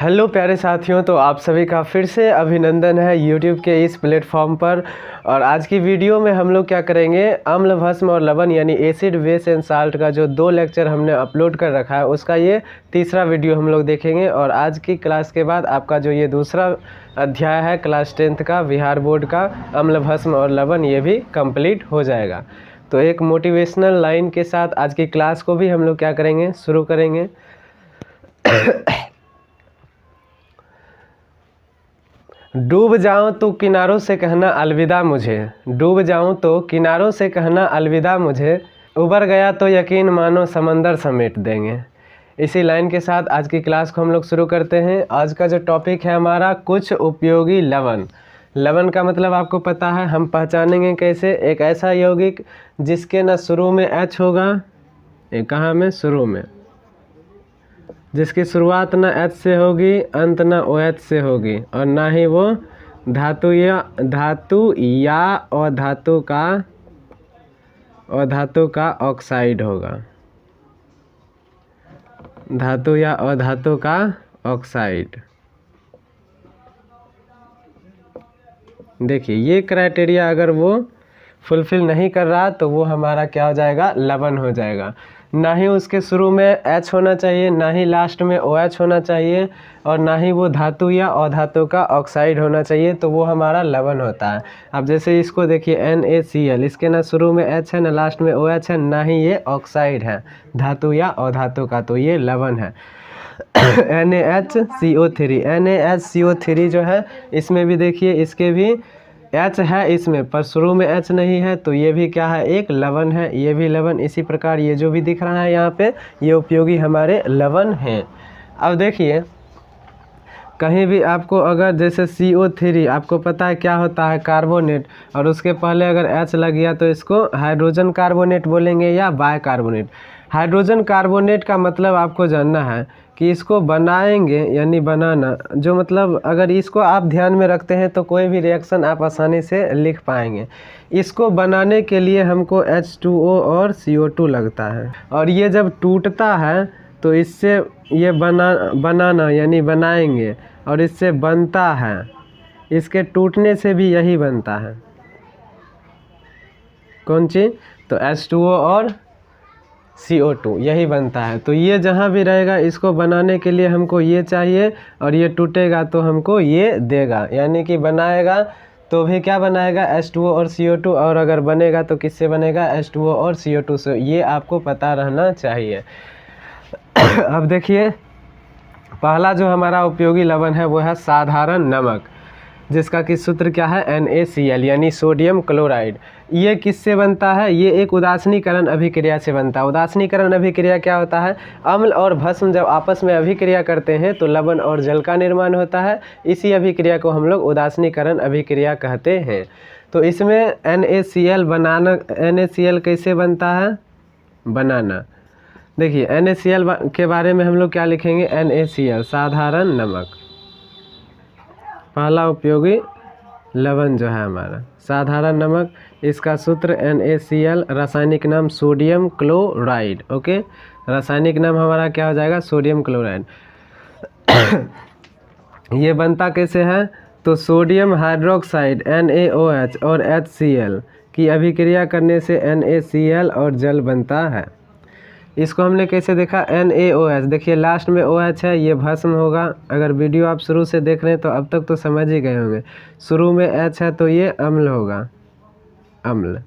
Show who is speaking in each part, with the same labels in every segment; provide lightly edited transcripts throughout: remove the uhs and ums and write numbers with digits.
Speaker 1: Hello प्यारे साथियों, तो आप सभी का फिर से अभिनंदन है यूट्यूब के इस प्लेटफॉर्म पर। और आज की वीडियो में हम लोग क्या करेंगे, अम्ल भस्म और लवण यानी एसिड बेस एंड साल्ट का जो 2 लेक्चर हमने अपलोड कर रखा है उसका ये तीसरा वीडियो हम लोग देखेंगे। और आज की क्लास के बाद आपका जो ये दूसरा अध्याय है क्लास 10th का बिहार बोर्ड का अम्ल भस्म और लवण, ये भी कंप्लीट हो जाएगा। तो एक मोटिवेशनल लाइन के साथ आज की क्लास को भी हम लोग क्या करेंगे, शुरू करेंगे। डूब जाऊं तो किनारों से कहना अलविदा मुझे, डूब जाऊं तो किनारों से कहना अलविदा मुझे, उबर गया तो यकीन मानो समंदर समेट देंगे। इसी लाइन के साथ आज की क्लास को हम लोग शुरू करते हैं। आज का जो टॉपिक है हमारा, कुछ उपयोगी लवण। लवण का मतलब आपको पता है, हम पहचानेंगे कैसे। एक ऐसा यौगिक जिसके न शुरू में H होगा, कहाँ में, शुरू में, जिसकी शुरुआत ना H से होगी, अंत ना OH से होगी, और ना ही वो धातु या अधातु का ऑक्साइड होगा, धातु या अधातु का ऑक्साइड। देखिए ये क्राइटेरिया अगर वो फुलफिल नहीं कर रहा तो वो हमारा क्या हो जाएगा, लवण हो जाएगा। ना ही उसके शुरू में H होना चाहिए, ना ही लास्ट में OH होना चाहिए, और ना ही वो धातु या अधातु का ऑक्साइड होना चाहिए, तो वो हमारा लवण होता है। अब जैसे इसको देखिए NaCl, इसके ना शुरू में H है, ना लास्ट में OH है, ना ही ये ऑक्साइड है धातु या अधातु का, तो ये लवण है। NaHCO3 जो है, इसमें भी देखिए इसके भी H है इसमें, पर शुरू में H नहीं है, तो ये भी क्या है, एक लवण है, ये भी लवण। इसी प्रकार ये जो भी दिख रहा है यहाँ पे, ये उपयोगी हमारे लवण हैं। अब देखिए कहीं भी आपको अगर जैसे CO3 आपको पता है क्या होता है, कार्बोनेट, और उसके पहले अगर H लग गया तो इसको हाइड्रोजन कार्बोनेट बोलेंगे या बायकार्बोनेट। हाइड्रोजन कार्बोनेट का मतलब आपको जानना है कि इसको बनाएंगे, यानी बनाना, जो मतलब अगर इसको आप ध्यान में रखते हैं तो कोई भी रिएक्शन आप आसानी से लिख पाएंगे। इसको बनाने के लिए हमको H2O और CO2 लगता है, और ये जब टूटता है तो इससे ये बनाना यानी बनाएंगे, और इससे बनता है, इसके टूटने से भी यही बनता है। कौन चीज़, तो H2O और CO2 यही बनता है। तो ये जहाँ भी रहेगा, इसको बनाने के लिए हमको ये चाहिए, और ये टूटेगा तो हमको ये देगा, यानी कि बनाएगा तो भी क्या बनाएगा, H2O और CO2, और अगर बनेगा तो किससे बनेगा, H2O और CO2 से। ये आपको पता रहना चाहिए। अब देखिए पहला जो हमारा उपयोगी लवण है वो है साधारण नमक, जिसका कि सूत्र क्या है, NaCl यानी सोडियम क्लोराइड। ये किससे बनता है, ये एक उदासीनीकरण अभिक्रिया से बनता है। उदासीनीकरण अभिक्रिया क्या होता है, अम्ल और भस्म जब आपस में अभिक्रिया करते हैं तो लवण और जल का निर्माण होता है। इसी अभिक्रिया को हम लोग उदासीनीकरण अभिक्रिया कहते हैं। तो इसमें NaCl बनाना, NaCl कैसे बनता है, बनाना। देखिए NaCl के बारे में हम लोग क्या लिखेंगे, NaCl साधारण नमक, पहला उपयोगी लवण जो है हमारा साधारण नमक। इसका सूत्र NaCl, रासायनिक नाम सोडियम क्लोराइड। ओके, रासायनिक नाम हमारा क्या हो जाएगा, सोडियम क्लोराइड। ये बनता कैसे है, तो सोडियम हाइड्रोक्साइड NaOH और HCl की अभिक्रिया करने से NaCl और जल बनता है। इसको हमने कैसे देखा, NaOH, देखिए लास्ट में OH है, ये भस्म होगा। अगर वीडियो आप शुरू से देख रहे हैं तो अब तक तो समझ ही गए होंगे। शुरू में H है तो ये अम्ल होगा, अम्ल।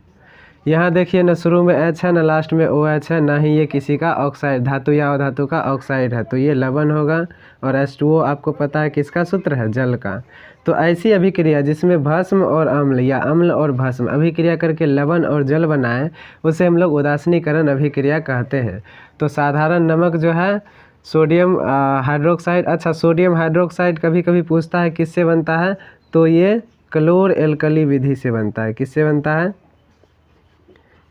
Speaker 1: यहाँ देखिए ना शुरू में H है, ना लास्ट में OH है, ना ही ये किसी का ऑक्साइड, धातु या अधातु का ऑक्साइड है, तो ये लवण होगा। और H2O आपको पता है किसका सूत्र है, जल का। तो ऐसी अभिक्रिया जिसमें भस्म और अम्ल या अम्ल और भस्म अभिक्रिया करके लवण और जल बनाए, उसे हम लोग उदासीनीकरण अभिक्रिया कहते हैं। तो साधारण नमक जो है सोडियम हाइड्रोक्साइड, अच्छा सोडियम हाइड्रोक्साइड कभी कभी पूछता है किससे बनता है, तो ये क्लोर एल्कली विधि से बनता है। किससे बनता है,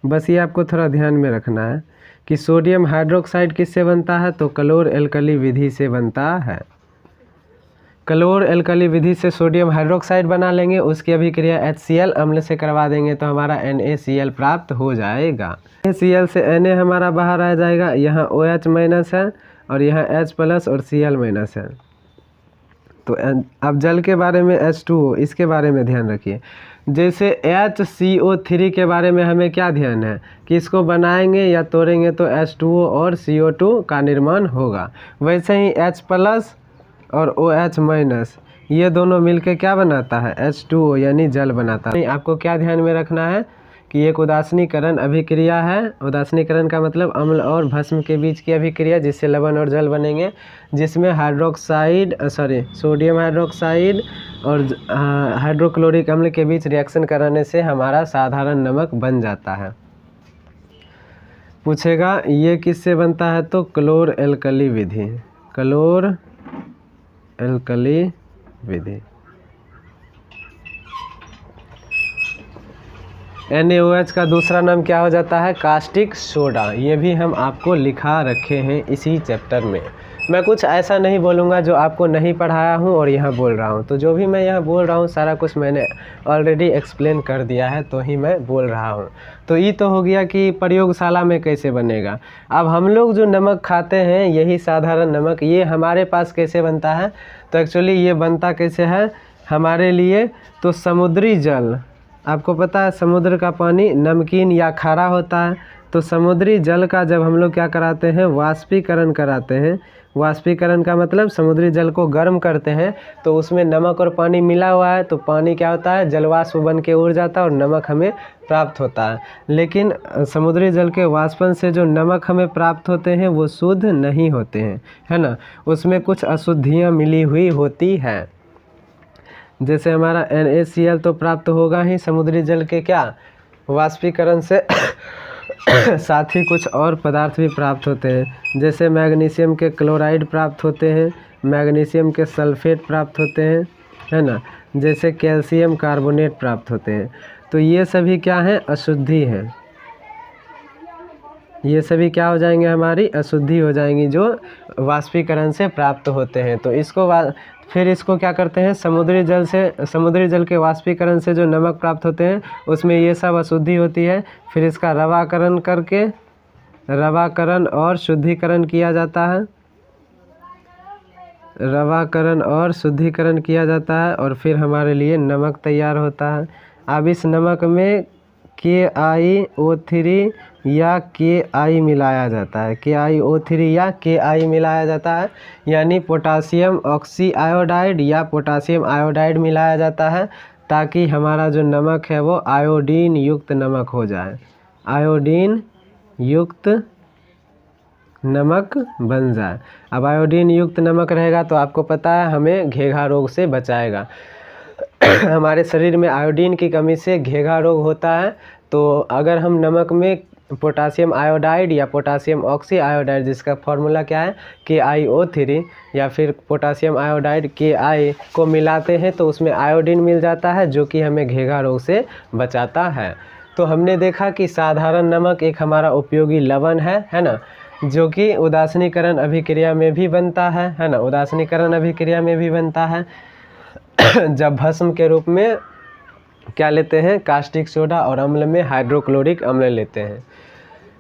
Speaker 1: बस ये आपको थोड़ा ध्यान में रखना है कि सोडियम हाइड्रोक्साइड किससे बनता है, तो क्लोर एल्कली विधि से बनता है। क्लोर एल्कली विधि से सोडियम हाइड्रोक्साइड बना लेंगे, उसकी अभिक्रिया HCl अम्ल से करवा देंगे तो हमारा NaCl प्राप्त हो जाएगा। NaCl से Na हमारा बाहर आ जाएगा, यहाँ OH माइनस है और यहाँ H प्लस और Cl माइनस है। तो अब जल के बारे में H2O, इसके बारे में ध्यान रखिए। जैसे HCO3 के बारे में हमें क्या ध्यान है कि इसको बनाएंगे या तोड़ेंगे तो H2O और CO2 का निर्माण होगा। वैसे ही H+ और OH- ये दोनों मिलके क्या बनाता है, H2O यानी जल बनाता है। आपको क्या ध्यान में रखना है कि एक उदासीनीकरण अभिक्रिया है। उदासीनीकरण का मतलब अम्ल और भस्म के बीच की अभिक्रिया जिससे लवण और जल बनेंगे, जिसमें सोडियम हाइड्रोक्साइड और हाइड्रोक्लोरिक अम्ल के बीच रिएक्शन कराने से हमारा साधारण नमक बन जाता है। पूछेगा ये किससे बनता है, तो क्लोर एल्कली विधि, क्लोर एल्कली विधि। NaOH का दूसरा नाम क्या हो जाता है, कास्टिक सोडा। ये भी हम आपको लिखा रखे हैं इसी चैप्टर में। मैं कुछ ऐसा नहीं बोलूँगा जो आपको नहीं पढ़ाया हूँ और यहाँ बोल रहा हूँ। तो जो भी मैं यहाँ बोल रहा हूँ सारा कुछ मैंने ऑलरेडी एक्सप्लेन कर दिया है, तो ही मैं बोल रहा हूँ। तो ये तो हो गया कि प्रयोगशाला में कैसे बनेगा। अब हम लोग जो नमक खाते हैं, यही साधारण नमक, ये हमारे पास कैसे बनता है, तो एक्चुअली ये बनता कैसे है हमारे लिए, तो समुद्री जल, आपको पता है समुद्र का पानी नमकीन या खारा होता है। तो समुद्री जल का जब हम लोग क्या कराते हैं, वाष्पीकरण कराते हैं। वाष्पीकरण का मतलब समुद्री जल को गर्म करते हैं, तो उसमें नमक और पानी मिला हुआ है, तो पानी क्या होता है, जलवाष्प बन के उड़ जाता है और नमक हमें प्राप्त होता है। लेकिन समुद्री जल के वाष्पन से जो नमक हमें प्राप्त होते हैं वो शुद्ध नहीं होते हैं, है ना, उसमें कुछ अशुद्धियाँ मिली हुई होती हैं। जैसे हमारा NaCl तो प्राप्त होगा ही समुद्री जल के क्या वाष्पीकरण से साथ ही कुछ और पदार्थ भी प्राप्त होते हैं। जैसे मैग्नीशियम के क्लोराइड प्राप्त होते हैं, मैग्नीशियम के सल्फेट प्राप्त होते हैं, है ना, जैसे कैल्शियम कार्बोनेट प्राप्त होते हैं। तो ये सभी क्या हैं, अशुद्धि हैं। ये सभी क्या हो जाएंगे, हमारी अशुद्धि हो जाएंगी जो वाष्पीकरण से प्राप्त होते हैं। तो फिर इसको क्या करते हैं, समुद्री जल के वाष्पीकरण से जो नमक प्राप्त होते हैं उसमें ये सब अशुद्धि होती है। फिर इसका रवाकरण करके रवाकरण और शुद्धिकरण किया जाता है, रवाकरण और शुद्धिकरण किया जाता है और फिर हमारे लिए नमक तैयार होता है। अब इस नमक में KiO3 या Ki मिलाया जाता है, KiO3 या Ki मिलाया जाता है, यानी पोटासियम ऑक्सीआयोडाइड या पोटासियम आयोडाइड मिलाया जाता है, ताकि हमारा जो नमक है वो आयोडीन युक्त नमक हो जाए, आयोडीन युक्त नमक बन जाए। अब आयोडीन युक्त नमक रहेगा तो आपको पता है हमें घेघा रोग से बचाएगा। हमारे शरीर में आयोडीन की कमी से घेघा रोग होता है। तो अगर हम नमक में पोटासियम आयोडाइड या पोटासियम ऑक्सी आयोडाइड, जिसका फॉर्मूला क्या है KiO3, या फिर पोटासियम आयोडाइड Ki को मिलाते हैं तो उसमें आयोडीन मिल जाता है, जो कि हमें घेघा रोग से बचाता है। तो हमने देखा कि साधारण नमक एक हमारा उपयोगी लवण है ना, जो कि उदासीनीकरण अभिक्रिया में भी बनता है ना, उदासीनीकरण अभिक्रिया में भी बनता है जब भस्म के रूप में क्या लेते हैं, कास्टिक सोडा, और अम्ल में हाइड्रोक्लोरिक अम्ल लेते हैं।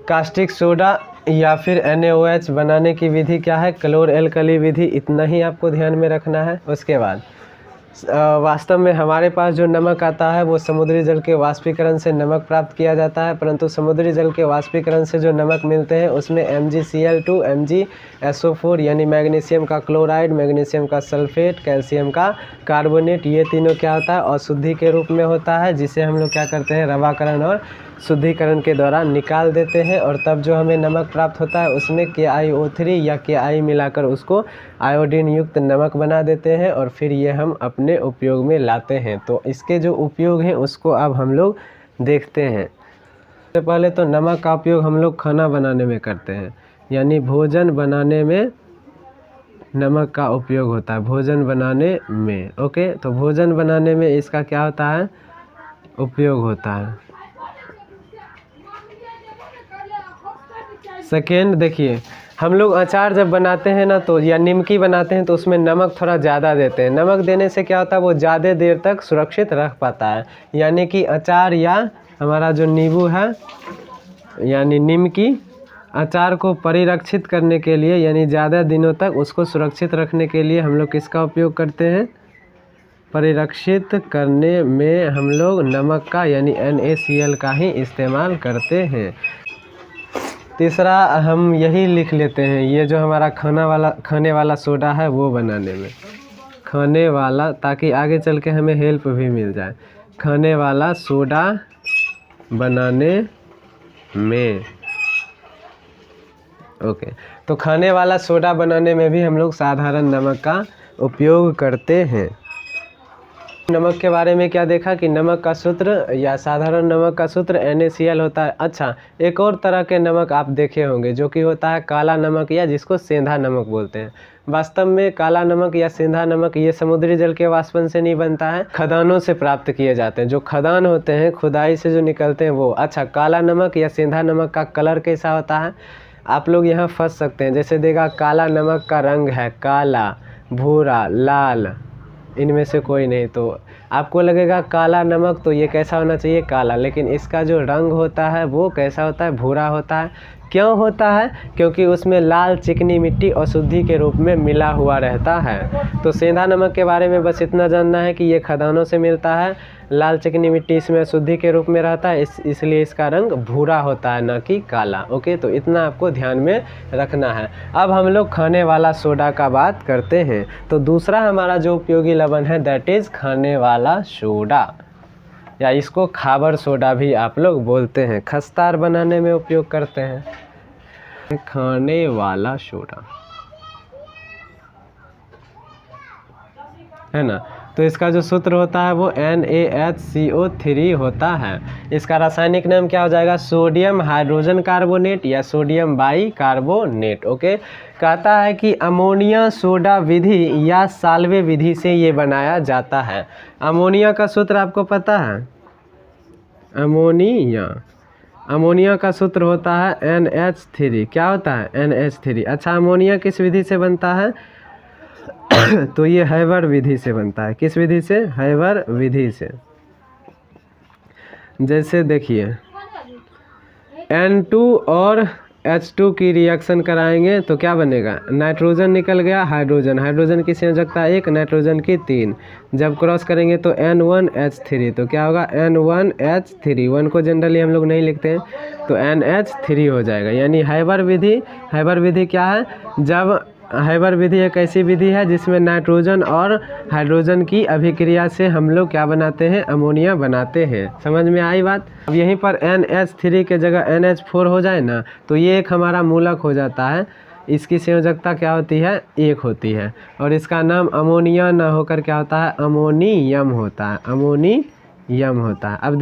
Speaker 1: कास्टिक सोडा या फिर NaOH बनाने की विधि क्या है, क्लोर एल्कली विधि। इतना ही आपको ध्यान में रखना है। उसके बाद वास्तव में हमारे पास जो नमक आता है वो समुद्री जल के वाष्पीकरण से नमक प्राप्त किया जाता है, परंतु समुद्री जल के वाष्पीकरण से जो नमक मिलते हैं उसमें MgCl2, MgSO4 यानी मैग्नीशियम का क्लोराइड, मैग्नीशियम का सल्फेट, कैल्शियम का कार्बोनेट, ये तीनों क्या होता है, अशुद्धि के रूप में होता है, जिसे हम लोग क्या करते हैं, रवाकरण और शुद्धिकरण के द्वारा निकाल देते हैं। और तब जो हमें नमक प्राप्त होता है उसमें KiO3 या Ki मिलाकर उसको आयोडीन युक्त नमक बना देते हैं और फिर ये हम अपने उपयोग में लाते हैं। तो इसके जो उपयोग हैं उसको अब हम लोग देखते हैं। सबसे पहले तो नमक का उपयोग हम लोग खाना बनाने में करते हैं, यानी भोजन बनाने में नमक का उपयोग होता है, भोजन बनाने में। ओके, तो भोजन बनाने में इसका क्या होता है, उपयोग होता है। सेकेंड देखिए, हम लोग अचार जब बनाते हैं ना तो या निमकी बनाते हैं तो उसमें नमक थोड़ा ज़्यादा देते हैं। नमक देने से क्या होता है, वो ज़्यादा देर तक सुरक्षित रख पाता है। यानी कि अचार या हमारा जो नींबू है यानी निमकी, अचार को परिरक्षित करने के लिए यानी ज़्यादा दिनों तक उसको सुरक्षित रखने के लिए हम लोग किसका उपयोग करते हैं? परिरक्षित करने में हम लोग नमक का यानी NaCl का ही इस्तेमाल करते हैं। तीसरा हम यही लिख लेते हैं, ये जो हमारा खाने वाला सोडा है वो बनाने में, खाने वाला, ताकि आगे चल के हमें हेल्प भी मिल जाए। खाने वाला सोडा बनाने में, ओके। तो खाने वाला सोडा बनाने में भी हम लोग साधारण नमक का उपयोग करते हैं। नमक के बारे में क्या देखा कि नमक का सूत्र या साधारण नमक का सूत्र NaCl होता है। अच्छा, एक और तरह के नमक आप देखे होंगे जो कि होता है काला नमक या जिसको सेंधा नमक बोलते हैं। वास्तव में काला नमक या सेंधा नमक ये समुद्री जल के वाष्पन से नहीं बनता है, खदानों से प्राप्त किए जाते हैं। जो खदान होते हैं, खुदाई से जो निकलते हैं वो। अच्छा, काला नमक या सेंधा नमक का कलर कैसा होता है? आप लोग यहाँ फंस सकते हैं। जैसे देखा, काला नमक का रंग है काला, भूरा, लाल, इनमें से कोई नहीं। तो आपको लगेगा काला नमक तो ये कैसा होना चाहिए? काला। लेकिन इसका जो रंग होता है वो कैसा होता है? भूरा होता है। क्यों होता है? क्योंकि उसमें लाल चिकनी मिट्टी अशुद्धि के रूप में मिला हुआ रहता है। तो सेंधा नमक के बारे में बस इतना जानना है कि ये खदानों से मिलता है, लाल चिकनी मिट्टी इसमें अशुद्धि के रूप में रहता है, इसलिए इसका रंग भूरा होता है, ना कि काला। ओके, तो इतना आपको ध्यान में रखना है। अब हम लोग खाने वाला सोडा का बात करते हैं। तो दूसरा हमारा जो उपयोगी लवण है दैट इज़ खाने वाला सोडा, या इसको खाबर सोडा भी आप लोग बोलते हैं। खस्तार बनाने में उपयोग करते हैं खाने वाला सोडा, है ना। तो इसका जो सूत्र होता है वो NaHCO3 होता है। इसका रासायनिक नाम क्या हो जाएगा? सोडियम हाइड्रोजन कार्बोनेट या सोडियम बाई कार्बोनेट। ओके, कहता है कि अमोनिया सोडा विधि या साल्वे विधि से ये बनाया जाता है। अमोनिया का सूत्र आपको पता है? अमोनिया का सूत्र होता है NH3। क्या होता है? NH3। अच्छा, अमोनिया किस विधि से बनता है? तो ये हैबर विधि से बनता है। किस विधि से? हैबर विधि से। जैसे देखिए, N2 और H2 की रिएक्शन कराएंगे तो क्या बनेगा? नाइट्रोजन निकल गया, हाइड्रोजन, हाइड्रोजन की संयोजकता 1, नाइट्रोजन की 3। जब क्रॉस करेंगे तो N1H3, तो क्या होगा? N1H3। 1 को जनरली हम लोग नहीं लिखते हैं, तो NH3 हो जाएगा। यानी हैबर विधि क्या है? जब हैबर विधि एक ऐसी विधि है जिसमें नाइट्रोजन और हाइड्रोजन की अभिक्रिया से हम लोग क्या बनाते हैं? अमोनिया बनाते हैं। समझ में आई बात? अब यहीं पर NH3 के जगह NH4 हो जाए ना, तो ये एक हमारा मूलक हो जाता है। इसकी संयोजकता क्या होती है? 1 होती है। और इसका नाम अमोनिया ना होकर क्या होता है? अमोनियम होता है। अमोनियम होता है। अब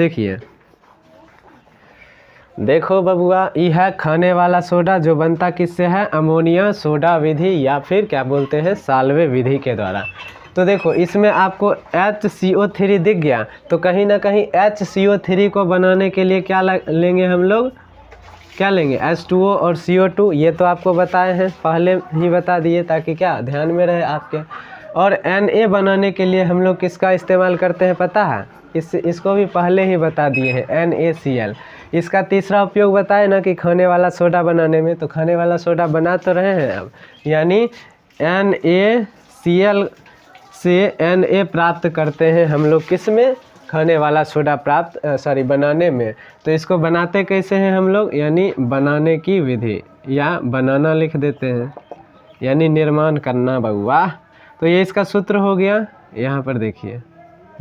Speaker 1: देखो बबुआ, यह है खाने वाला सोडा जो बनता किससे है? अमोनिया सोडा विधि या फिर क्या बोलते हैं? साल्वे विधि के द्वारा। तो देखो, इसमें आपको HCO3 दिख गया, तो कहीं ना कहीं HCO3 को बनाने के लिए क्या लेंगे हम लोग? क्या लेंगे? H2O और CO2। ये तो आपको बताए हैं, पहले ही बता दिए ताकि क्या ध्यान में रहे आपके। और Na बनाने के लिए हम लोग किसका इस्तेमाल करते हैं पता है? इसको भी पहले ही बता दिए हैं, NaCl। इसका तीसरा उपयोग बताए ना कि खाने वाला सोडा बनाने में, तो खाने वाला सोडा बना तो रहे हैं अब, यानी NaCl से Na प्राप्त करते हैं हम लोग किस में? खाने वाला सोडा बनाने में। तो इसको बनाते कैसे हैं हम लोग? यानी बनाने की विधि, या बनाना लिख देते हैं, यानी निर्माण करना बउआ। तो ये इसका सूत्र हो गया। यहाँ पर देखिए,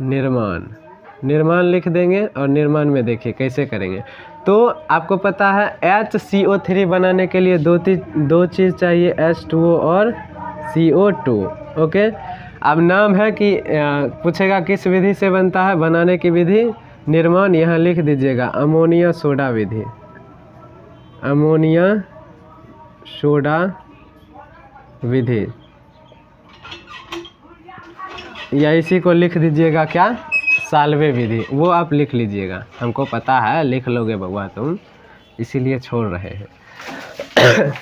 Speaker 1: निर्माण लिख देंगे और निर्माण में देखिए कैसे करेंगे। तो आपको पता है HCO3 बनाने के लिए दो चीज़ चाहिए, H2O और CO2। ओके, अब नाम है कि पूछेगा किस विधि से बनता है? बनाने की विधि, निर्माण यहाँ लिख दीजिएगा, अमोनिया सोडा विधि। अमोनिया सोडा विधि, या इसी को लिख दीजिएगा क्या? साल्वे विधि। वो आप लिख लीजिएगा, हमको पता है लिख लोगे बउआ तुम, इसीलिए छोड़ रहे हैं।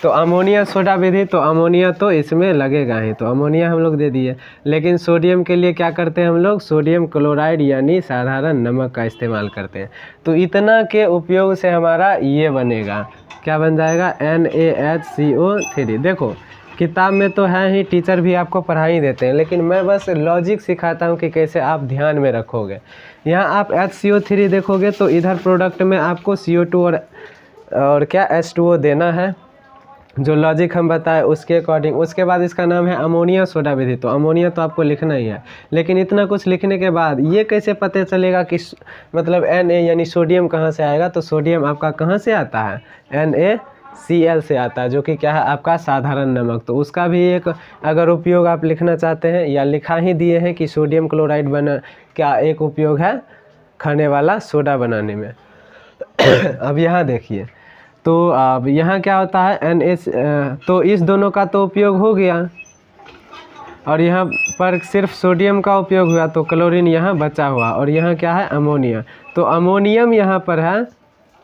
Speaker 1: तो अमोनिया सोडा विधि, तो अमोनिया तो इसमें लगेगा ही, तो अमोनिया हम लोग दे दिए। लेकिन सोडियम के लिए क्या करते हैं हम लोग, सोडियम क्लोराइड यानी साधारण नमक का इस्तेमाल करते हैं। तो इतना के उपयोग से हमारा ये बनेगा, क्या बन जाएगा, NaHCO3। देखो किताब में तो है ही, टीचर भी आपको पढ़ा ही देते हैं, लेकिन मैं बस लॉजिक सिखाता हूँ कि कैसे आप ध्यान में रखोगे। यहाँ आप HCO3 देखोगे तो इधर प्रोडक्ट में आपको CO2 और क्या H2O देना है, जो लॉजिक हम बताए उसके अकॉर्डिंग। उसके बाद इसका नाम है अमोनिया सोडा विधि, तो अमोनिया तो आपको लिखना ही है। लेकिन इतना कुछ लिखने के बाद ये कैसे पता चलेगा कि मतलब Na यानी सोडियम कहाँ से आएगा, तो सोडियम आपका कहाँ से आता है, NaCl से आता है, जो कि क्या है आपका साधारण नमक। तो उसका भी एक अगर उपयोग आप लिखना चाहते हैं, या लिखा ही दिए हैं कि सोडियम क्लोराइड बना क्या एक उपयोग है खाने वाला सोडा बनाने में। अब यहाँ देखिए, तो अब यहाँ क्या होता है तो इस दोनों का तो उपयोग हो गया, और यहाँ पर सिर्फ सोडियम का उपयोग हुआ, तो क्लोरीन यहाँ बचा हुआ, और यहाँ क्या है अमोनिया। तो अमोनियम यहाँ पर है,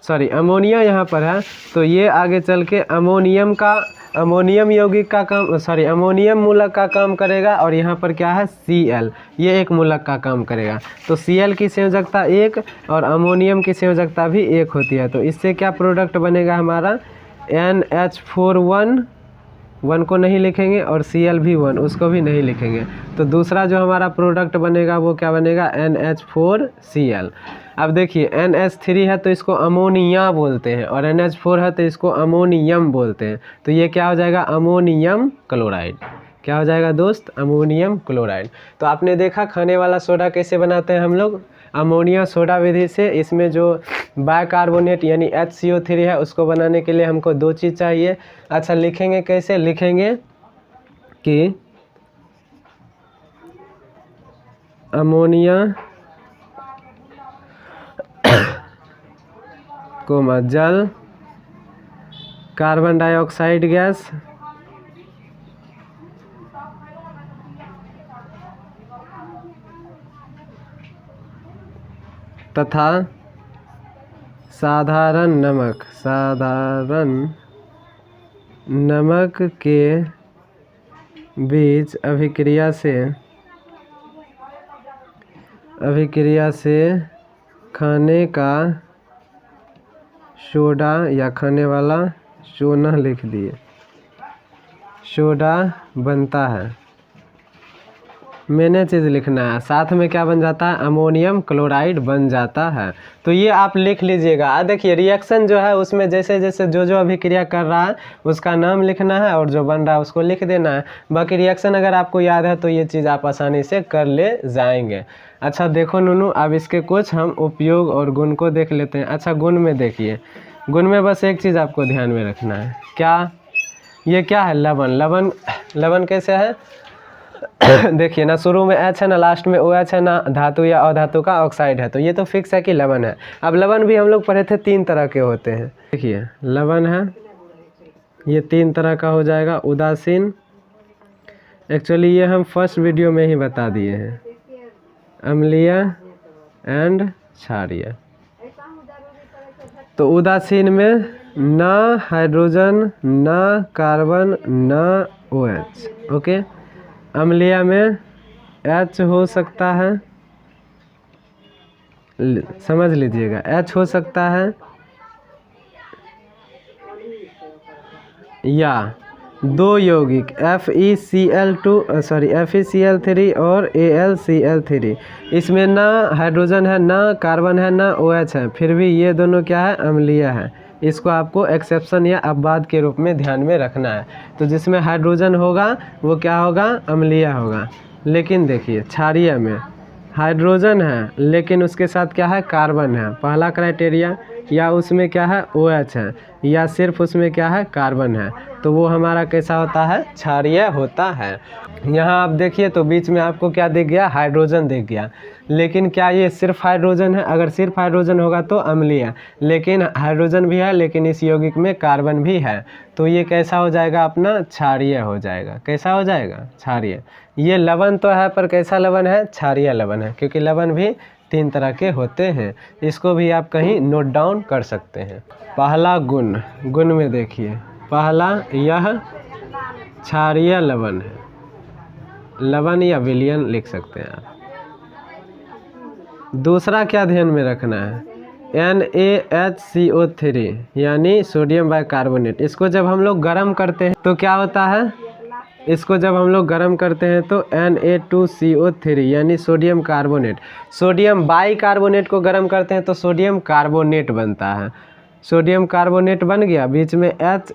Speaker 1: सॉरी अमोनिया यहाँ पर है, तो ये आगे चल के अमोनियम यौगिक का काम, सॉरी अमोनियम मूलक का काम करेगा, और यहाँ पर क्या है Cl, ये एक मूलक का काम करेगा। तो Cl की संयोजकता 1 और अमोनियम की संयोजकता भी 1 होती है। तो इससे क्या प्रोडक्ट बनेगा हमारा, NH4 1 को नहीं लिखेंगे, और Cl भी 1 उसको भी नहीं लिखेंगे। तो दूसरा जो हमारा प्रोडक्ट बनेगा वो क्या बनेगा, NH4Cl। अब देखिए NH3 है तो इसको अमोनिया बोलते हैं, और NH4 है तो इसको अमोनियम बोलते हैं। तो ये क्या हो जाएगा, अमोनियम क्लोराइड। क्या हो जाएगा दोस्त, अमोनियम क्लोराइड। तो आपने देखा खाने वाला सोडा कैसे बनाते हैं हम लोग, अमोनिया सोडा विधि से। इसमें जो बाइकार्बोनेट यानी HCO3 है उसको बनाने के लिए हमको 2 चीज़ चाहिए। अच्छा लिखेंगे कैसे, लिखेंगे कि अमोनिया कोमा जल, कार्बन डाइऑक्साइड गैस तथा साधारण नमक के बीच अभिक्रिया से खाने का सोडा या खाने वाला सोना लिख दिए, सोडा बनता है। मैंने चीज़ लिखना है, साथ में क्या बन जाता है, अमोनियम क्लोराइड बन जाता है। तो ये आप लिख लीजिएगा। देखिए रिएक्शन जो है उसमें जैसे जैसे जो अभिक्रिया कर रहा है उसका नाम लिखना है, और जो बन रहा है उसको लिख देना है। बाकी रिएक्शन अगर आपको याद है तो ये चीज़ आप आसानी से कर ले जाएंगे। अच्छा देखो नूनू, अब इसके कुछ हम उपयोग और गुण को देख लेते हैं। अच्छा गुण में देखिए, गुण में बस एक चीज़ आपको ध्यान में रखना है, क्या, ये क्या है, लवण। लवण कैसे है देखिए ना, शुरू में H है ना, लास्ट में OH है ना, धातु या अधातु का ऑक्साइड है, तो ये तो फिक्स है कि लवण है। अब लवण भी हम लोग पढ़े थे 3 तरह के होते हैं। देखिए लवण है, ये 3 तरह का हो जाएगा। उदासीन, एक्चुअली ये हम फर्स्ट वीडियो में ही बता दिए हैं, अम्लीय एंड क्षारीय। तो उदासीन में ना हाइड्रोजन, ना कार्बन, ना OH, ओके। अम्लीय में H हो सकता है, समझ लीजिएगा, H हो सकता है, या 2 यौगिक FeCl3 और AlCl3। इसमें ना हाइड्रोजन है, ना कार्बन है, ना OH है, फिर भी ये दोनों क्या है, अम्लीय है। इसको आपको एक्सेप्शन या अपवाद के रूप में ध्यान में रखना है। तो जिसमें हाइड्रोजन होगा वो क्या होगा, अम्लीय होगा। लेकिन देखिए क्षारीय में हाइड्रोजन है लेकिन उसके साथ क्या है, कार्बन है, पहला क्राइटेरिया। या उसमें क्या है, OH है, या सिर्फ उसमें क्या है, कार्बन है, तो वो हमारा कैसा होता है, क्षारीय होता है। यहाँ आप देखिए तो बीच में आपको क्या दिख गया, हाइड्रोजन दिख गया। लेकिन क्या ये सिर्फ हाइड्रोजन है, अगर सिर्फ हाइड्रोजन होगा तो अम्लीय, लेकिन हाइड्रोजन भी है लेकिन इस यौगिक में कार्बन भी है, तो ये कैसा हो जाएगा अपना, क्षारीय हो जाएगा। कैसा हो जाएगा, क्षारीय। ये लवण तो है पर कैसा लवण है, क्षारीय लवण है, क्योंकि लवण भी 3 तरह के होते हैं। इसको भी आप कहीं नोट डाउन कर सकते हैं। पहला गुण, गुण में देखिए पहला यह क्षारीय लवण है, लवण या विलयन लिख सकते हैं आप। दूसरा क्या ध्यान में रखना है, NaHCO3 यानी सोडियम बाइकार्बोनेट। इसको जब हम लोग गर्म करते हैं तो क्या होता है, इसको जब हम लोग गर्म करते हैं तो Na2CO3 यानी सोडियम कार्बोनेट। सोडियम बाइकार्बोनेट को गर्म करते हैं तो सोडियम कार्बोनेट बनता है। सोडियम कार्बोनेट बन गया, बीच में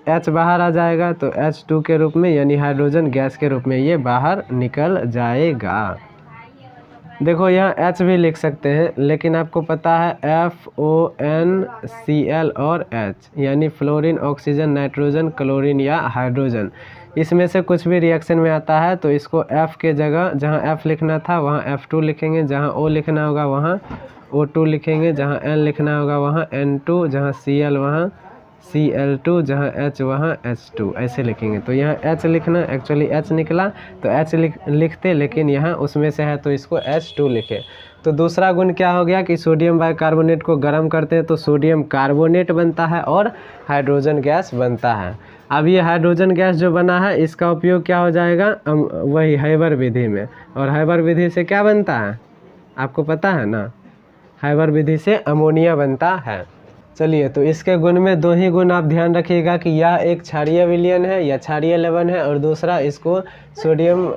Speaker 1: H बाहर आ जाएगा तो H2 के रूप में यानी हाइड्रोजन गैस के रूप में ये बाहर निकल जाएगा। देखो यहाँ H भी लिख सकते हैं, लेकिन आपको पता है FONCl और H यानी फ्लोरीन, ऑक्सीजन, नाइट्रोजन, क्लोरीन या हाइड्रोजन, इसमें से कुछ भी रिएक्शन में आता है तो इसको F के जगह जहाँ F लिखना था वहाँ F2 लिखेंगे, जहाँ O लिखना होगा वहाँ O2 लिखेंगे, जहाँ N लिखना होगा वहाँ N2, जहाँ Cl वहाँ Cl2, जहाँ H वहाँ H2, ऐसे लिखेंगे। तो यहाँ H लिखना, एक्चुअली H निकला तो H लिखते, लेकिन यहाँ उसमें से है तो इसको H2 लिखे। तो दूसरा गुण क्या हो गया कि सोडियम बाइकार्बोनेट को गर्म करते हैं तो सोडियम कार्बोनेट बनता है और हाइड्रोजन गैस बनता है। अब ये हाइड्रोजन गैस जो बना है इसका उपयोग क्या हो जाएगा, वही हैबर विधि में। और हैबर विधि से क्या बनता है आपको पता है ना, हैबर विधि से अमोनिया बनता है। चलिए, तो इसके गुण में दो ही गुण आप ध्यान रखिएगा कि यह एक क्षारीय विलयन है या क्षारीय लवण है, और दूसरा इसको सोडियम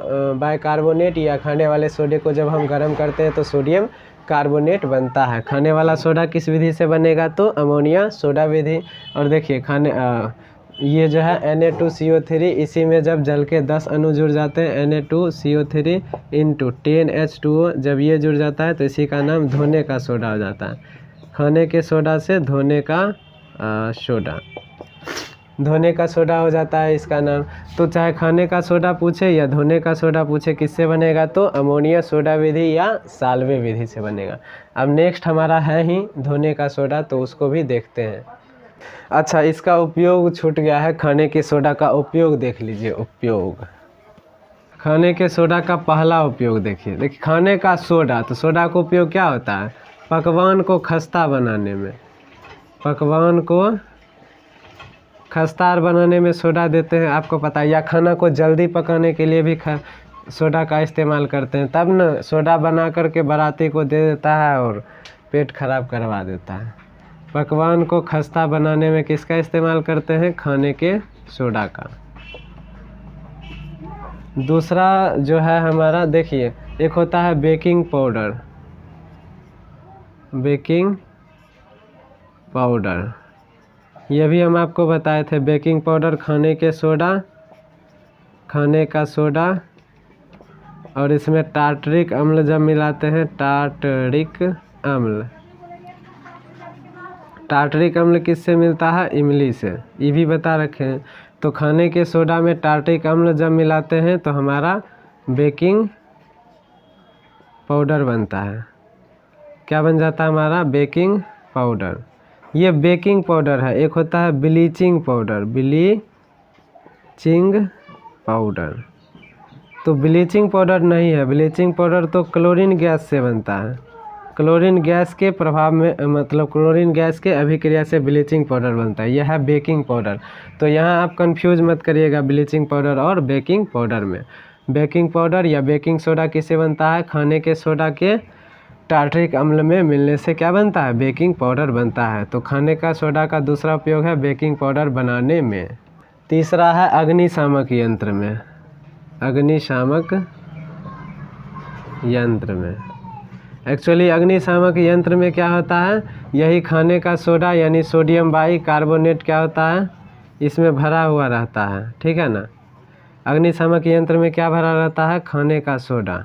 Speaker 1: बाइकार्बोनेट या खाने वाले सोडे को जब हम गर्म करते हैं तो सोडियम कार्बोनेट बनता है। खाने वाला सोडा किस विधि से बनेगा तो अमोनिया सोडा विधि। और देखिए ये जो है Na2CO3, इसी में जब जल के 10 अणु जुड़ जाते हैं Na2CO3 इंटू 10H2O, जब ये जुड़ जाता है तो इसी का नाम धोने का सोडा हो जाता है। खाने के सोडा से धोने का सोडा, धोने का सोडा हो जाता है इसका नाम। तो चाहे खाने का सोडा पूछे या धोने का सोडा पूछे, किससे बनेगा तो अमोनिया सोडा विधि या साल्वे विधि से बनेगा। अब नेक्स्ट हमारा है ही धोने का सोडा, तो उसको भी देखते हैं। अच्छा, इसका उपयोग छूट गया है, खाने के सोडा का उपयोग देख लीजिए। उपयोग खाने के सोडा का पहला उपयोग देखिए खाने का सोडा, तो सोडा का उपयोग क्या होता है, पकवान को खस्ता बनाने में, पकवान को खस्तार बनाने में सोडा देते हैं, आपको पता है। या खाना को जल्दी पकाने के लिए भी सोडा का इस्तेमाल करते हैं, तब न सोडा बना करके बाराती को दे देता है और पेट खराब करवा देता है। पकवान को खस्ता बनाने में किसका इस्तेमाल करते हैं, खाने के सोडा का। दूसरा जो है हमारा, देखिए एक होता है बेकिंग पाउडर, बेकिंग पाउडर, ये भी हम आपको बताए थे। बेकिंग पाउडर, खाने के सोडा, खाने का सोडा, और इसमें टार्टरिक अम्ल जब मिलाते हैं, टार्टरिक अम्ल, टार्टरिक अम्ल किससे मिलता है, इमली से, ये भी बता रखे हैं। तो खाने के सोडा में टार्टरिक अम्ल जब मिलाते हैं तो हमारा बेकिंग पाउडर बनता है। क्या बन जाता है हमारा, बेकिंग पाउडर। ये बेकिंग पाउडर है। एक होता है ब्लीचिंग पाउडर, ब्लीचिंग पाउडर, तो ब्लीचिंग पाउडर नहीं है। ब्लीचिंग पाउडर तो क्लोरीन गैस से बनता है, क्लोरीन गैस के प्रभाव में, मतलब क्लोरीन गैस के अभिक्रिया से ब्लीचिंग पाउडर बनता है। यह है बेकिंग पाउडर। तो यहाँ आप कंफ्यूज मत करिएगा ब्लीचिंग पाउडर और बेकिंग पाउडर में। बेकिंग पाउडर या बेकिंग सोडा किससे बनता है, खाने के सोडा के टार्टरिक अम्ल में मिलने से क्या बनता है, बेकिंग पाउडर बनता है। तो खाने का सोडा का दूसरा उपयोग है बेकिंग पाउडर बनाने में। तीसरा है अग्निशामक यंत्र में, अग्निशामक यंत्र में। एक्चुअली अग्निशामक यंत्र में क्या होता है, यही खाने का सोडा यानी सोडियम बाइकार्बोनेट क्या होता है, इसमें भरा हुआ रहता है, ठीक है ना। अग्निशामक यंत्र में क्या भरा रहता है, खाने का सोडा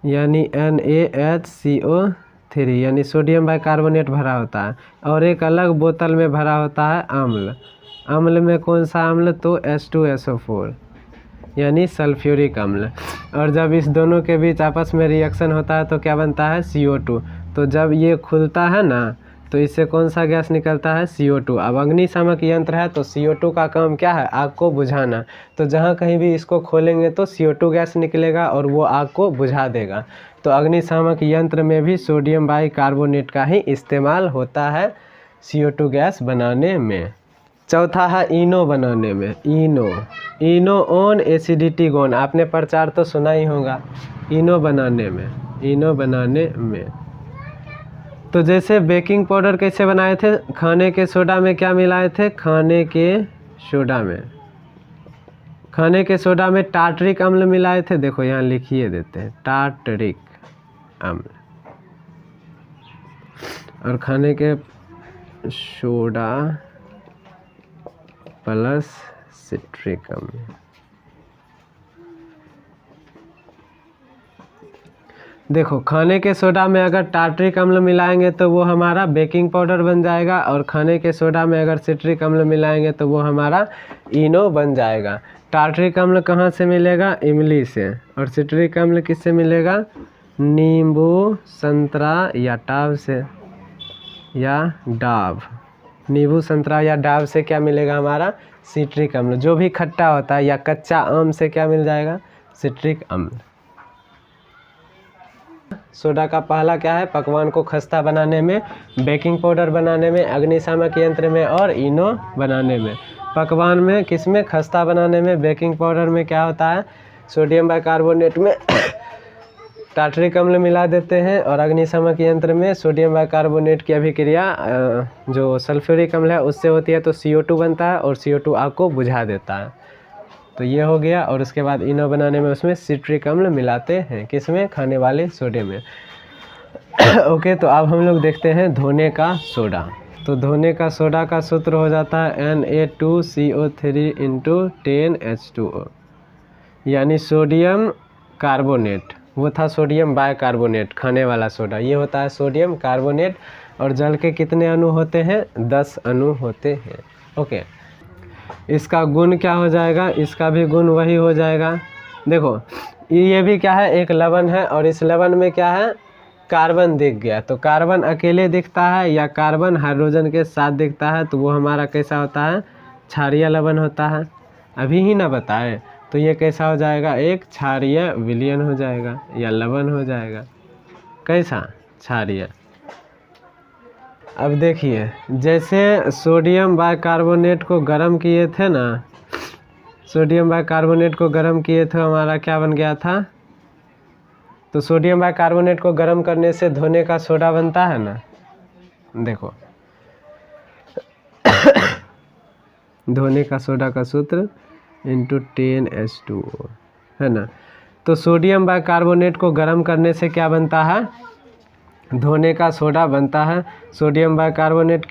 Speaker 1: यानी NaHCO3 यानी सोडियम बाइकार्बोनेट भरा होता है, और एक अलग बोतल में भरा होता है अम्ल। अम्ल में कौन सा अम्ल, तो H2SO4 यानी सल्फ्यूरिक अम्ल। और जब इस दोनों के बीच आपस में रिएक्शन होता है तो क्या बनता है, CO2। तो जब ये खुलता है ना तो इससे कौन सा गैस निकलता है, CO2। अब अग्निशामक यंत्र है तो CO2 का काम क्या है, आग को बुझाना। तो जहाँ कहीं भी इसको खोलेंगे तो CO2 गैस निकलेगा और वो आग को बुझा देगा। तो अग्निशामक यंत्र में भी सोडियम बाइकार्बोनेट का ही इस्तेमाल होता है। CO2 गैस बनाने में। चौथा है इनो बनाने में, इनो ऑन एसिडिटी गॉन, आपने प्रचार तो सुना ही होगा। इनो बनाने में तो जैसे बेकिंग पाउडर कैसे बनाए थे, खाने के सोडा में क्या मिलाए थे, खाने के सोडा में टार्टरिक अम्ल मिलाए थे। देखो यहाँ लिखिए देते हैं, टार्टरिक अम्ल, और खाने के सोडा प्लस सिट्रिक अम्ल। देखो खाने के सोडा में अगर टार्टरिक अम्ल मिलाएंगे तो वो हमारा बेकिंग पाउडर बन जाएगा, और खाने के सोडा में अगर सिट्रिक अम्ल मिलाएंगे तो वो हमारा इनो बन जाएगा। टार्टरिक अम्ल कहाँ से मिलेगा, इमली से, और सिट्रिक अम्ल किससे मिलेगा, नींबू, संतरा या डाब से, या डाब, नींबू, संतरा या डाब से क्या मिलेगा हमारा, सिट्रिक अम्ल। जो भी खट्टा होता है या कच्चा आम से क्या मिल जाएगा, सिट्रिक अम्ल। सोडा का पहला क्या है, पकवान को खस्ता बनाने में, बेकिंग पाउडर बनाने में, अग्निशामक यंत्र में और इनो बनाने में। पकवान में किसमें, खस्ता बनाने में, बेकिंग पाउडर में क्या होता है, सोडियम बाइकार्बोनेट में टार्टरिक अम्ल मिला देते हैं, और अग्निशामक यंत्र में सोडियम बाइकार्बोनेट की अभिक्रिया जो सल्फ्यूरिक अम्ल है उससे होती है, तो CO2 बनता है, और CO2 आग को बुझा देता है। तो ये हो गया। और उसके बाद इनो बनाने में उसमें सिट्रिक अम्ल मिलाते हैं, किसमें, खाने वाले सोडे में। ओके, तो अब हम लोग देखते हैं धोने का सोडा। तो धोने का सोडा का सूत्र हो जाता है Na2CO3 × 10H2O, यानी सोडियम कार्बोनेट, वो था सोडियम बाइकार्बोनेट, खाने वाला सोडा, ये होता है सोडियम कार्बोनेट। और जल के कितने अणु होते हैं, 10 अणु होते हैं। ओके, इसका गुण क्या हो जाएगा, इसका भी गुण वही हो जाएगा। देखो ये भी क्या है, एक लवण है, और इस लवण में क्या है, कार्बन दिख गया। तो कार्बन अकेले दिखता है या कार्बन हाइड्रोजन के साथ दिखता है, तो वो हमारा कैसा होता है, क्षारीय लवण होता है। अभी ही ना बताए, तो ये कैसा हो जाएगा, एक क्षारीय विलयन हो जाएगा या लवण हो जाएगा। कैसा, क्षारीय। अब देखिए, जैसे सोडियम बाइकार्बोनेट को गर्म किए थे ना, सोडियम बाइकार्बोनेट को गर्म किए थे, हमारा क्या बन गया था, तो सोडियम बाइकार्बोनेट को गर्म करने से धोने का सोडा बनता है ना। देखो धोने का सोडा का सूत्र × 10H2O है ना। तो सोडियम बाइकार्बोनेट को गर्म करने से क्या बनता है, धोने का सोडा बनता है। सोडियम बाइकार्बोनेट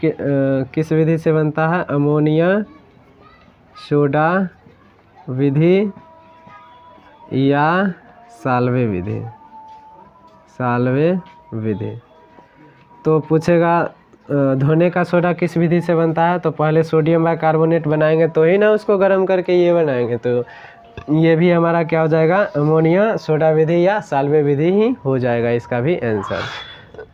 Speaker 1: किस विधि से बनता है, अमोनिया सोडा विधि या साल्वे विधि। तो पूछेगा धोने का सोडा किस विधि से बनता है, तो पहले सोडियम बाइकार्बोनेट बनाएंगे तो ही ना उसको गर्म करके ये बनाएंगे। तो ये भी हमारा क्या हो जाएगा, अमोनिया सोडा विधि या साल्वे विधि ही हो जाएगा इसका भी आंसर।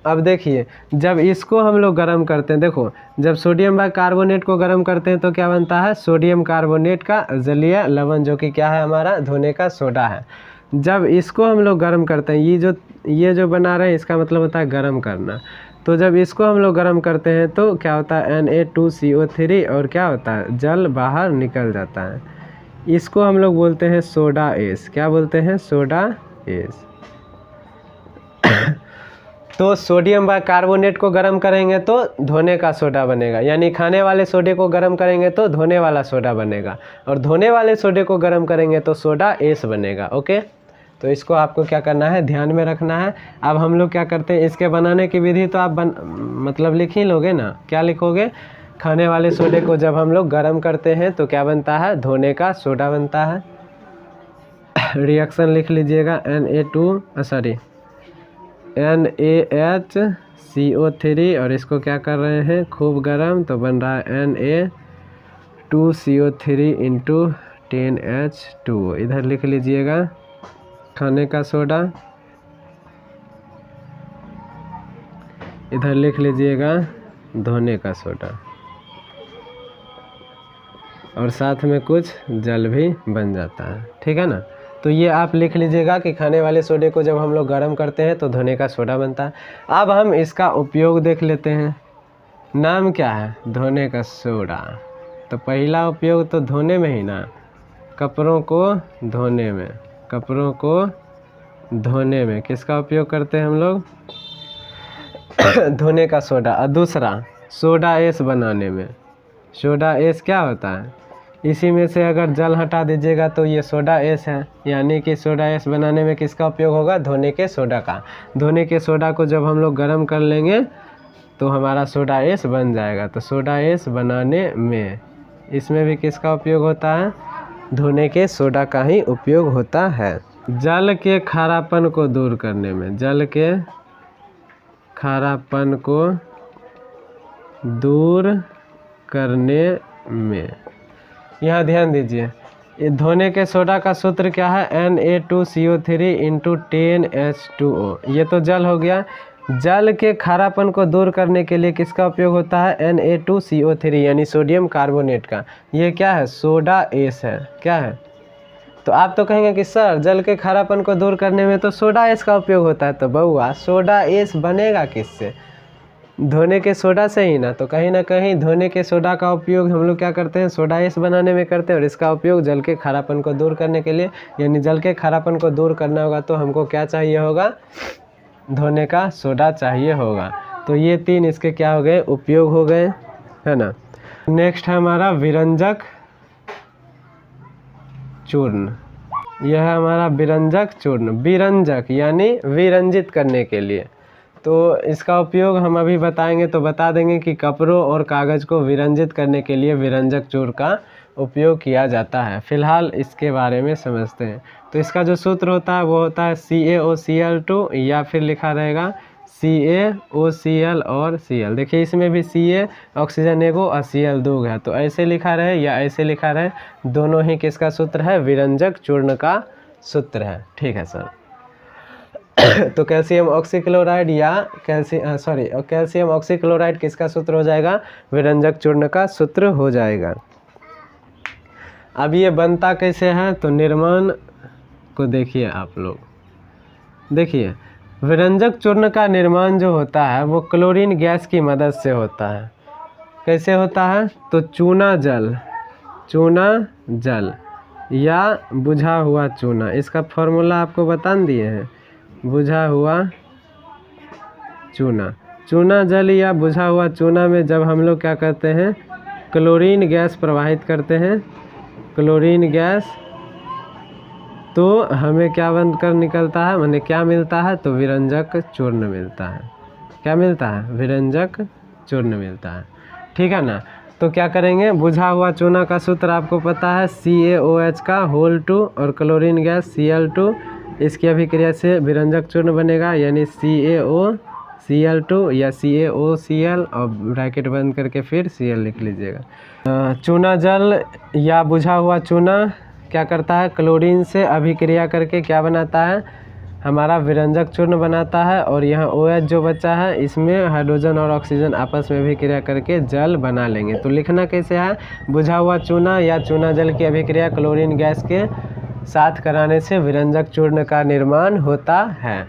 Speaker 1: अब देखिए, जब इसको हम लोग गर्म करते हैं, देखो जब सोडियम बाइकार्बोनेट को गर्म करते हैं तो क्या बनता है, सोडियम कार्बोनेट का जलीय लवण, जो कि क्या है हमारा धोने का सोडा है। जब इसको हम लोग गर्म करते हैं, ये जो बना रहे हैं इसका मतलब होता है गर्म करना। तो जब इसको हम लोग गर्म करते हैं तो क्या होता है, Na2CO3, और क्या होता है, जल बाहर निकल जाता है। इसको हम लोग बोलते हैं सोडा एस। क्या बोलते हैं, सोडा एस। तो सोडियम बाइकार्बोनेट को गर्म करेंगे तो धोने का सोडा बनेगा, यानी खाने वाले सोडे को गर्म करेंगे तो धोने वाला सोडा बनेगा, और धोने वाले सोडे को गर्म करेंगे तो सोडा एस बनेगा। ओके, तो इसको आपको क्या करना है, ध्यान में रखना है। अब हम लोग क्या करते हैं, इसके बनाने की विधि तो आप मतलब लिख ही लोगे ना। क्या लिखोगे, खाने वाले सोडे को जब हम लोग गर्म करते हैं तो क्या बनता है, धोने का सोडा बनता है। रिएक्शन लिख लीजिएगा, NaHCO3, और इसको क्या कर रहे हैं, खूब गर्म, तो बन रहा है Na2CO3 × 10H2O। इधर लिख लीजिएगा खाने का सोडा, इधर लिख लीजिएगा धोने का सोडा, और साथ में कुछ जल भी बन जाता है। ठीक है ना। तो ये आप लिख लीजिएगा कि खाने वाले सोडे को जब हम लोग गर्म करते हैं तो धोने का सोडा बनता है। अब हम इसका उपयोग देख लेते हैं। नाम क्या है? धोने का सोडा। तो पहला उपयोग तो धोने में ही ना, कपड़ों को धोने में, कपड़ों को धोने में किसका उपयोग करते हैं हम लोग? धोने का सोडा। और दूसरा सोडा एस बनाने में। सोडा एस क्या होता है? इसी में से अगर जल हटा दीजिएगा तो ये सोडा एस है, यानी कि सोडा एस बनाने में किसका उपयोग होगा? धोने के सोडा का। धोने के सोडा को जब हम लोग गर्म कर लेंगे तो हमारा सोडा एस बन जाएगा। तो सोडा एस बनाने में इसमें भी किसका उपयोग होता है? धोने के सोडा का ही उपयोग होता है। जल के खारापन को दूर करने में, जल के खारापन को दूर करने में, यहाँ ध्यान दीजिए, ये धोने के सोडा का सूत्र क्या है? Na2CO3 × 10H2O। ये तो जल हो गया। जल के खारापन को दूर करने के लिए किसका उपयोग होता है? Na2CO3 यानी सोडियम कार्बोनेट का। ये क्या है? सोडा एस है। क्या है? तो आप तो कहेंगे कि सर जल के खारापन को दूर करने में तो सोडा एस का उपयोग होता है। तो बउआ सोडा एस बनेगा किससे? धोने के सोडा से ही ना। तो कहीं ना कहीं धोने के सोडा का उपयोग हम लोग क्या करते हैं? सोडा एस बनाने में करते हैं। और इसका उपयोग जल के खारापन को दूर करने के लिए, यानी जल के खारापन को दूर करना होगा तो हमको क्या चाहिए होगा? धोने का सोडा चाहिए होगा। तो ये तीन इसके क्या हो गए? उपयोग हो गए, है ना। नेक्स्ट है हमारा विरंजक चूर्ण। यह है हमारा विरंजक चूर्ण। विरंजक यानी विरंजित करने के लिए। तो इसका उपयोग हम अभी बताएंगे, तो बता देंगे कि कपड़ों और कागज़ को विरंजित करने के लिए विरंजक चूर्ण का उपयोग किया जाता है। फिलहाल इसके बारे में समझते हैं। तो इसका जो सूत्र होता है वो होता है CaOCl2, या फिर लिखा रहेगा CaOCl और Cl। देखिए इसमें भी Ca ऑक्सीजन एगो और Cl दो है। तो ऐसे लिखा रहे या ऐसे लिखा रहे, दोनों ही किसका सूत्र है? विरंजक चूर्ण का सूत्र है। ठीक है सर। तो कैल्शियम ऑक्सीक्लोराइड या कैल्शियम ऑक्सीक्लोराइड किसका सूत्र हो जाएगा? विरंजक चूर्ण का सूत्र हो जाएगा। अब ये बनता कैसे है? तो निर्माण को देखिए आप लोग। देखिए विरंजक चूर्ण का निर्माण जो होता है वो क्लोरीन गैस की मदद से होता है। कैसे होता है? तो चूना जल या बुझा हुआ चूना, इसका फॉर्मूला आपको बता दिए हैं। बुझा हुआ चूना, चूना जल या बुझा हुआ चूना में जब हम लोग क्या करते हैं? क्लोरीन गैस प्रवाहित करते हैं, क्लोरीन गैस, तो हमें क्या बनकर निकलता है? माने क्या मिलता है? तो विरंजक चूर्ण मिलता है। क्या मिलता है? विरंजक चूर्ण मिलता है। ठीक है ना। तो क्या करेंगे? बुझा हुआ चूना का सूत्र आपको पता है CaOH का होल 2 और क्लोरीन गैस Cl2। इसकी अभिक्रिया से विरंजक चूर्ण बनेगा, यानी CaOCl2 या CaOCl, और ब्रैकेट बंद करके फिर Cl लिख लीजिएगा। चूना जल या बुझा हुआ चूना क्या करता है? क्लोरीन से अभिक्रिया करके क्या बनाता है? हमारा विरंजक चूर्ण बनाता है। और यहाँ OH जो बचा है इसमें हाइड्रोजन और ऑक्सीजन आपस में अभिक्रिया करके जल बना लेंगे। तो लिखना कैसे है? बुझा हुआ चूना या चूना जल की अभिक्रिया क्लोरीन गैस के साथ कराने से विरंजक चूर्ण का निर्माण होता है।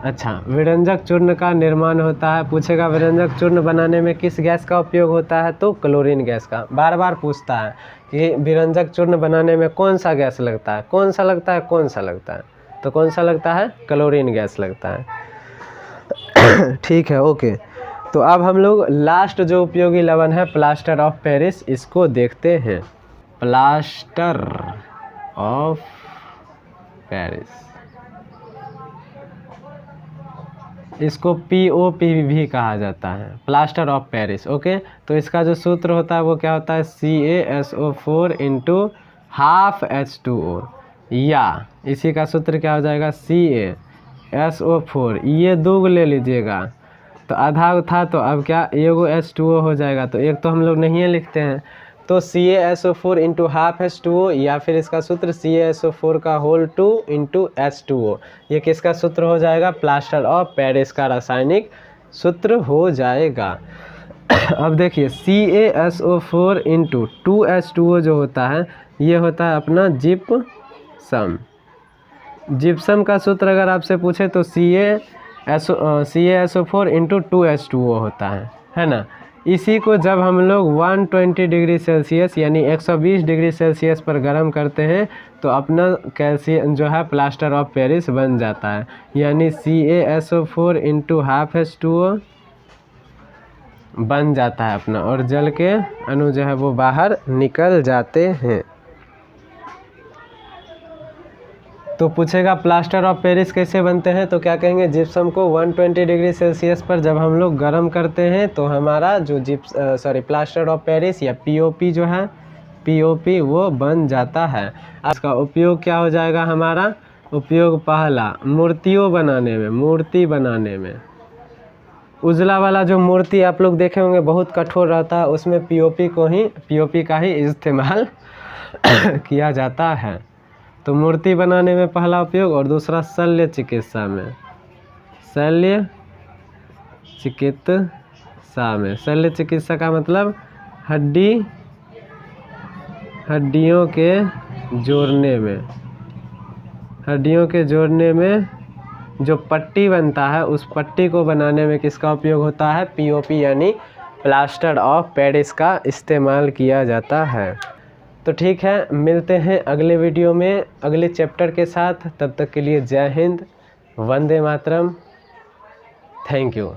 Speaker 1: अच्छा, विरंजक चूर्ण का निर्माण होता है। पूछेगा विरंजक चूर्ण बनाने में किस गैस का उपयोग होता है? तो क्लोरीन गैस का। बार बार पूछता है कि विरंजक चूर्ण बनाने में कौन सा गैस लगता है, कौन सा लगता है, कौन सा लगता है? तो कौन सा लगता है? क्लोरीन गैस लगता है। ठीक है, ओके। तो अब हम लोग लास्ट जो उपयोगी लवण है प्लास्टर ऑफ पेरिस, इसको देखते हैं। प्लास्टर ऑफ पेरिस, इसको POP भी कहा जाता है, प्लास्टर ऑफ पेरिस। ओके, तो इसका जो सूत्र होता है वो क्या होता है? CaSO4 × ½ या इसी का सूत्र क्या हो जाएगा? CaSO4, ये दो ले लीजिएगा तो आधा था, तो अब क्या एगो H2O हो जाएगा। तो एक तो हम लोग नहीं लिखते हैं, तो CaSO4 × ½ या फिर इसका सूत्र CaSO4 का होल 2 × H2O, ये किसका सूत्र हो जाएगा? प्लास्टर ऑफ पेरिस का रासायनिक सूत्र हो जाएगा। अब देखिए CaSO4 × 2H2O जो होता है ये होता है अपना जिप्सम। जिप्सम का सूत्र अगर आपसे पूछे तो CaSO4 × 2H2O होता है ना। इसी को जब हम लोग 120 डिग्री सेल्सियस यानी 120 डिग्री सेल्सियस पर गर्म करते हैं तो अपना कैल्शियम जो है प्लास्टर ऑफ पेरिस बन जाता है, यानी CaSO4 × ½ H2O बन जाता है अपना, और जल के अणु जो है वो बाहर निकल जाते हैं। तो पूछेगा प्लास्टर ऑफ पेरिस कैसे बनते हैं, तो क्या कहेंगे, जिप्सम को 120 डिग्री सेल्सियस पर जब हम लोग गर्म करते हैं तो हमारा जो प्लास्टर ऑफ पेरिस या POP जो है POP वो बन जाता है। इसका उपयोग क्या हो जाएगा, हमारा उपयोग पहला मूर्तियों बनाने में, मूर्ति बनाने में। उजला वाला जो मूर्ति आप लोग देखे होंगे बहुत कठोर रहता है, उसमें POP का ही इस्तेमाल किया जाता है। तो मूर्ति बनाने में पहला उपयोग, और दूसरा शल्य चिकित्सा में, शल्य चिकित्सा में। शल्य चिकित्सा का मतलब हड्डियों के जोड़ने में, हड्डियों के जोड़ने में जो पट्टी बनता है उस पट्टी को बनाने में किसका उपयोग होता है, POP यानी प्लास्टर ऑफ पेरिस का इस्तेमाल किया जाता है। तो ठीक है, मिलते हैं अगले वीडियो में अगले चैप्टर के साथ। तब तक के लिए जय हिंद, वंदे मातरम, थैंक यू।